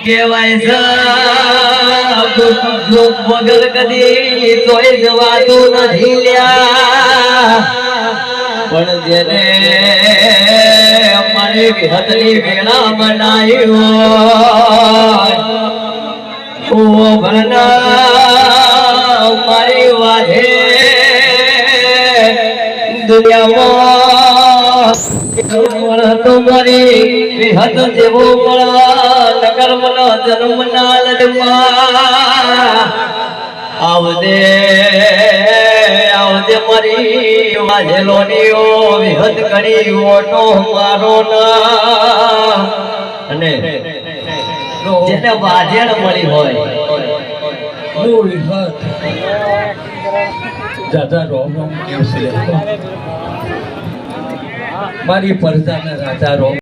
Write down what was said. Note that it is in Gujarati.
કેવાય છે વગર કદી તોય જવાતું નથી લ્યા પણ જેને અમારી વિહતની વેળા બનાવ્યો ઓ ભરના મારી વાહે દુનિયામાં તમારી વિહત જેવો નગર મને જન્મ ના લડમાં આવદે આવદે મારી વાજેલોનીઓ વિહત કરી ઓટો મારો ના અને જેને વાજેણ મળી હોય દાદા રોમ રોમ કેમ છે મારી પરજાના રાજા રોમ